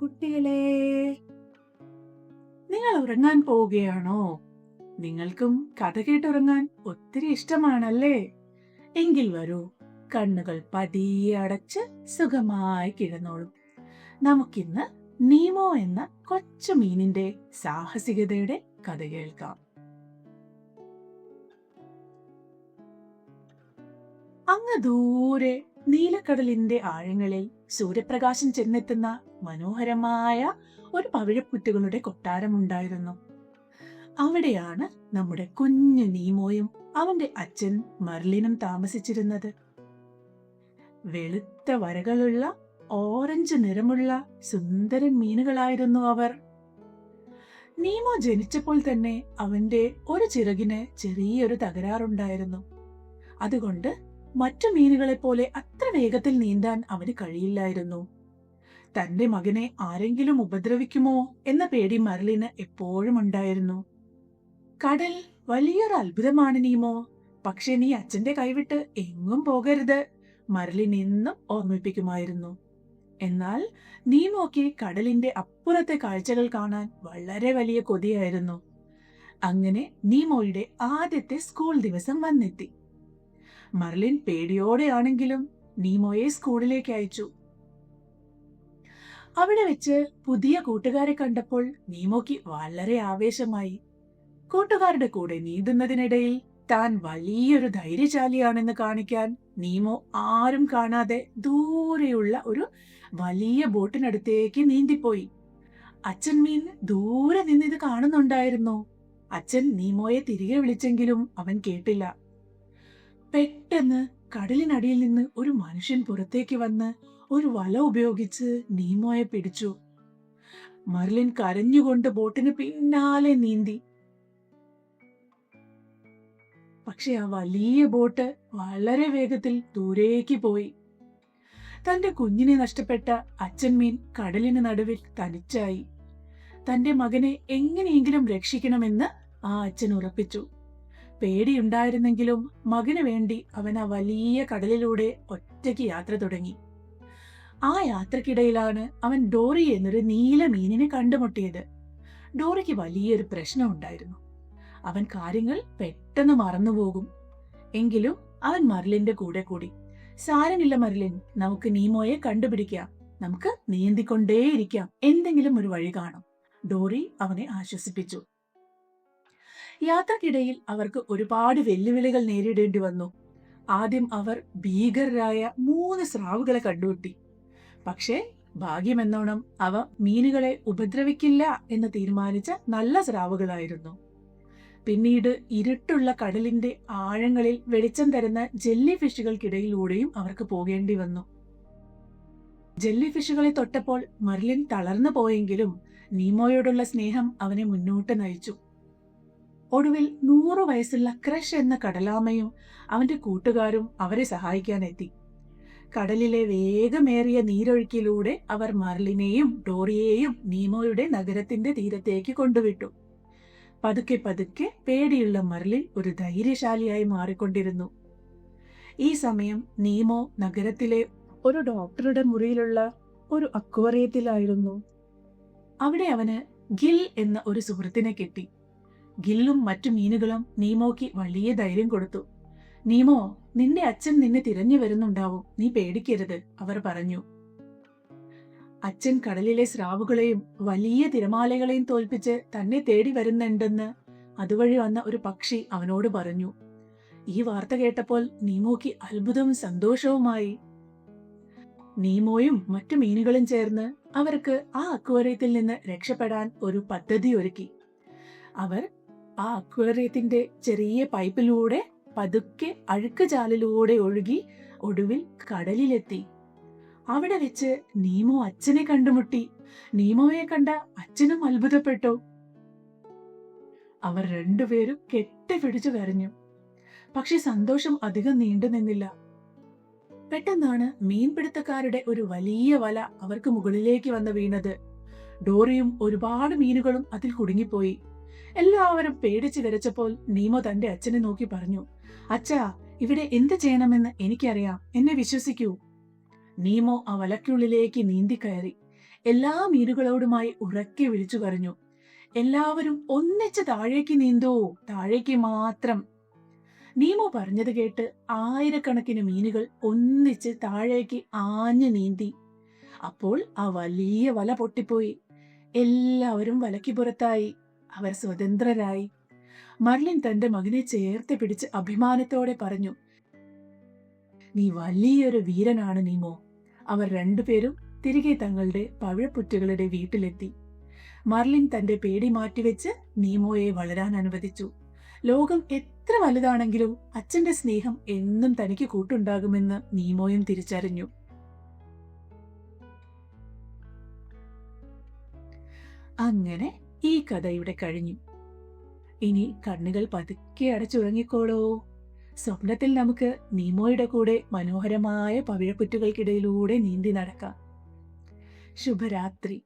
കുട്ടികളെ, നിങ്ങൾ ഉറങ്ങാൻ പോവുകയാണോ? നിങ്ങൾക്കും കഥ കേട്ടുറങ്ങാൻ ഒത്തിരി ഇഷ്ടമാണല്ലേ? എങ്കിൽ വരൂ, കണ്ണുകൾ പതിയെ അടച്ച് സുഖമായി കിടന്നോളൂ. നമുക്കിന്ന് നീമോ എന്ന കൊച്ചു മീനിന്റെ സാഹസികതയുടെ കഥ കേൾക്കാം. അങ്ങ് ദൂരെ നീലക്കടലിന്റെ ആഴങ്ങളിൽ സൂര്യപ്രകാശം ചെന്നെത്തുന്ന മനോഹരമായ ഒരു പവിഴപ്പുറ്റുകളുടെ കൊട്ടാരമുണ്ടായിരുന്നു. അവിടെയാണ് നമ്മുടെ കുഞ്ഞു നീമോയും അവന്റെ അച്ഛൻ മർലിനും താമസിച്ചിരുന്നത്. വെളുത്ത വരകളുള്ള ഓറഞ്ച് നിറമുള്ള സുന്ദരൻ മീനുകളായിരുന്നു അവർ. നീമോ ജനിച്ചപ്പോൾ തന്നെ അവന്റെ ഒരു ചിറകിന് ചെറിയൊരു തകരാറുണ്ടായിരുന്നു. അതുകൊണ്ട് മറ്റു മീനുകളെ പോലെ അത്ര വേഗത്തിൽ നീന്താൻ അവന് കഴിയില്ലായിരുന്നു. തന്റെ മകനെ ആരെങ്കിലും ഉപദ്രവിക്കുമോ എന്ന പേടി മർലിന് എപ്പോഴും ഉണ്ടായിരുന്നു. കടൽ വലിയൊരു അത്ഭുതമാണ് നീമോ, പക്ഷെ നീ അച്ഛന്റെ കൈവിട്ട് എങ്ങും പോകരുത്, മർലിൻ എന്നും ഓർമ്മിപ്പിക്കുമായിരുന്നു. എന്നാൽ നീമോക്ക് കടലിന്റെ അപ്പുറത്തെ കാഴ്ചകൾ കാണാൻ വളരെ വലിയ കൊതിയായിരുന്നു. അങ്ങനെ നീമോയുടെ ആദ്യത്തെ സ്കൂൾ ദിവസം വന്നെത്തി. മർലിൻ പേടിയോടെയാണെങ്കിലും നീമോയെ സ്കൂളിലേക്ക് അയച്ചു. അവിടെ വെച്ച് പുതിയ കൂട്ടുകാരെ കണ്ടപ്പോൾ നീമോക്ക് വളരെ ആവേശമായി. കൂട്ടുകാരുടെ കൂടെ നീന്തുന്നതിനിടയിൽ താൻ വലിയൊരു ധൈര്യശാലിയാണെന്ന് കാണിക്കാൻ നീമോ ആരും കാണാതെ ദൂരെയുള്ള ഒരു വലിയ ബോട്ടിനടുത്തേക്ക് നീന്തിപ്പോയി. അച്ഛൻ മീൻ ദൂരെ നിന്നിത് കാണുന്നുണ്ടായിരുന്നു. അച്ഛൻ നീമോയെ തിരികെ വിളിച്ചെങ്കിലും അവൻ കേട്ടില്ല. പെട്ടെന്ന് കടലിനടിയിൽ നിന്ന് ഒരു മനുഷ്യൻ പുറത്തേക്ക് വന്ന് ഒരു വല ഉപയോഗിച്ച് നീമോയെ പിടിച്ചു. മർലിൻ കരഞ്ഞുകൊണ്ട് ബോട്ടിന് പിന്നാലെ നീന്തി. പക്ഷെ ആ വലിയ ബോട്ട് വളരെ വേഗത്തിൽ ദൂരേക്ക് പോയി. തന്റെ കുഞ്ഞിനെ നഷ്ടപ്പെട്ട അച്ഛൻ മീൻ കടലിന് നടുവിൽ തനിച്ചായി. തന്റെ മകനെ എങ്ങനെയെങ്കിലും രക്ഷിക്കണമെന്ന് ആ അച്ഛൻ ഉറപ്പിച്ചു. പേടിയുണ്ടായിരുന്നെങ്കിലും മകന് വേണ്ടി അവൻ ആ വലിയ കടലിലൂടെ ഒറ്റയ്ക്ക് യാത്ര തുടങ്ങി. ആ യാത്രക്കിടയിലാണ് അവൻ ഡോറി എന്നൊരു നീല മീനിനെ കണ്ടുമുട്ടിയത്. ഡോറിക്ക് വലിയൊരു പ്രശ്നം ഉണ്ടായിരുന്നു. അവൻ കാര്യങ്ങൾ പെട്ടെന്ന് മറന്നുപോകും. എങ്കിലും അവൻ മർലിന്റെ കൂടെ കൂടി. സാരമില്ല മർലിൻ, നമുക്ക് നീമോയെ കണ്ടുപിടിക്കാം, നമുക്ക് നീന്തിക്കൊണ്ടേയിരിക്കാം, എന്തെങ്കിലും ഒരു വഴി കാണും, ഡോറി അവനെ ആശ്വസിപ്പിച്ചു. യാത്രക്കിടയിൽ അവർക്ക് ഒരുപാട് വെല്ലുവിളികൾ നേരിടേണ്ടി വന്നു. ആദ്യം അവർ ഭീകരരായ 3 സ്രാവുകളെ കണ്ടുമുട്ടി. പക്ഷേ ഭാഗ്യമെന്നോണം അവ മീനുകളെ ഉപദ്രവിക്കില്ല എന്ന് തീരുമാനിച്ച നല്ല സ്രാവുകളായിരുന്നു. പിന്നീട് ഇരുട്ടുള്ള കടലിന്റെ ആഴങ്ങളിൽ വെളിച്ചം തരുന്ന ജെല്ലി ഫിഷുകൾക്കിടയിലൂടെയും അവർക്ക് പോകേണ്ടി വന്നു. ജെല്ലി ഫിഷുകളെ തൊട്ടപ്പോൾ മർലിൻ തളർന്നു പോയെങ്കിലും നീമോയോടുള്ള സ്നേഹം അവനെ മുന്നോട്ട് നയിച്ചു. ഒടുവിൽ 100 വയസ്സുള്ള ക്രഷ് എന്ന കടലാമയും അവന്റെ കൂട്ടുകാരും അവരെ സഹായിക്കാനെത്തി. കടലിലെ വേഗമേറിയ നീരൊഴുക്കിലൂടെ അവർ മർലിനെയും ഡോറിയെയും നീമോയുടെ നഗരത്തിന്റെ തീരത്തേക്ക് കൊണ്ടുവിട്ടു. പതുക്കെ പതുക്കെ പേടിയുള്ള മർലിൻ ഒരു ധൈര്യശാലിയായി മാറിക്കൊണ്ടിരുന്നു. ഈ സമയം നീമോ നഗരത്തിലെ ഒരു ഡോക്ടറുടെ മുറിയിലുള്ള ഒരു അക്വേറിയത്തിലായിരുന്നു. അവിടെ അവന് ഗിൽ എന്ന ഒരു സുഹൃത്തിനെ കിട്ടി. ഗില്ലും മറ്റു മീനുകളും നീമോക്ക് വലിയ ധൈര്യം കൊടുത്തു. നീമോ, നിന്റെ അച്ഛൻ നിന്നെ തിരഞ്ഞു വരുന്നുണ്ടാവും, നീ പേടിക്കരുത്, അവർ പറഞ്ഞു. അച്ഛൻ കടലിലെ സ്രാവുകളെയും വലിയ തിരമാലകളെയും തോൽപ്പിച്ച് തന്നെ തേടി വരുന്നുണ്ടെന്ന് അതുവഴി വന്ന ഒരു പക്ഷി അവനോട് പറഞ്ഞു. ഈ വാർത്ത കേട്ടപ്പോൾ നീമോക്ക് അത്ഭുതവും സന്തോഷവുമായി. നീമോയും മറ്റു മീനുകളും ചേർന്ന് അവർക്ക് ആ അക്വേറിയത്തിൽ നിന്ന് രക്ഷപ്പെടാൻ ഒരു പദ്ധതി ഒരുക്കി. അവർ ആ അക്വേറിയത്തിന്റെ ചെറിയ പൈപ്പിലൂടെ പതുക്കെ അഴുക്ക് ചാലിലൂടെ ഒഴുകി ഒടുവിൽ കടലിലെത്തി. അവിടെ വെച്ച് നീമോ അച്ഛനെ കണ്ടുമുട്ടി. നീമോയെ കണ്ട അച്ഛനും അത്ഭുതപ്പെട്ടു. അവർ രണ്ടുപേരും കെട്ടിപ്പിടിച്ചു കരഞ്ഞു. പക്ഷെ സന്തോഷം അധികം നീണ്ടു നിന്നില്ല. പെട്ടെന്നാണ് മീൻപിടുത്തക്കാരുടെ ഒരു വലിയ വല അവർക്ക് മുകളിലേക്ക് വന്ന് വീണത്. ഡോറിയും ഒരുപാട് മീനുകളും അതിൽ കുടുങ്ങിപ്പോയി. എല്ലാവരും പേടിച്ച് വിറച്ചപ്പോൾ നീമോ തന്റെ അച്ഛനെ നോക്കി പറഞ്ഞു, അച്ഛാ, ഇവിടെ എന്ത് ചെയ്യണമെന്ന് എനിക്കറിയാം, എന്നെ വിശ്വസിക്കൂ. നീമോ ആ വലയ്ക്കുള്ളിലേക്ക് നീന്തിക്കയറി. എല്ലാ മീനുകളോടുമായി ഉറക്കെ വിളിച്ചു പറഞ്ഞു, എല്ലാവരും ഒന്നിച്ച് താഴേക്ക് നീന്തോ, താഴേക്ക് മാത്രം. നീമോ പറഞ്ഞത് കേട്ട് ആയിരക്കണക്കിന് മീനുകൾ ഒന്നിച്ച് താഴേക്ക് ആഞ്ഞു നീന്തി. അപ്പോൾ ആ വലിയ വല പൊട്ടിപ്പോയി. എല്ലാവരും വലയ്ക്ക് പുറത്തായി. അവർ സ്വതന്ത്രരായി. മർലിൻ തന്റെ മകനെ ചേർത്ത് പിടിച്ച് അഭിമാനത്തോടെ പറഞ്ഞു, നീ വലിയൊരു വീരനാണ് നീമോ. അവർ രണ്ടുപേരും തിരികെ തങ്ങളുടെ പവിഴപ്പുറ്റുകളുടെ വീട്ടിലെത്തി. മർലിൻ തന്റെ പേടി മാറ്റിവെച്ച് നീമോയെ വളരാൻ അനുവദിച്ചു. ലോകം എത്ര വലുതാണെങ്കിലും അച്ഛന്റെ സ്നേഹം എന്നും തനിക്ക് കൂട്ടുണ്ടാകുമെന്ന് നീമോയും തിരിച്ചറിഞ്ഞു. അങ്ങനെ ഈ കഥ ഇവിടെ കഴിഞ്ഞു. ഇനി കണ്ണുകൾ പതുക്കെ അടച്ചുറങ്ങിക്കോളൂ. സ്വപ്നത്തിൽ നമുക്ക് നീമോയുടെ കൂടെ മനോഹരമായ പവിഴപ്പുറ്റുകൾക്കിടയിലൂടെ നീന്തി നടക്കാം. ശുഭരാത്രി.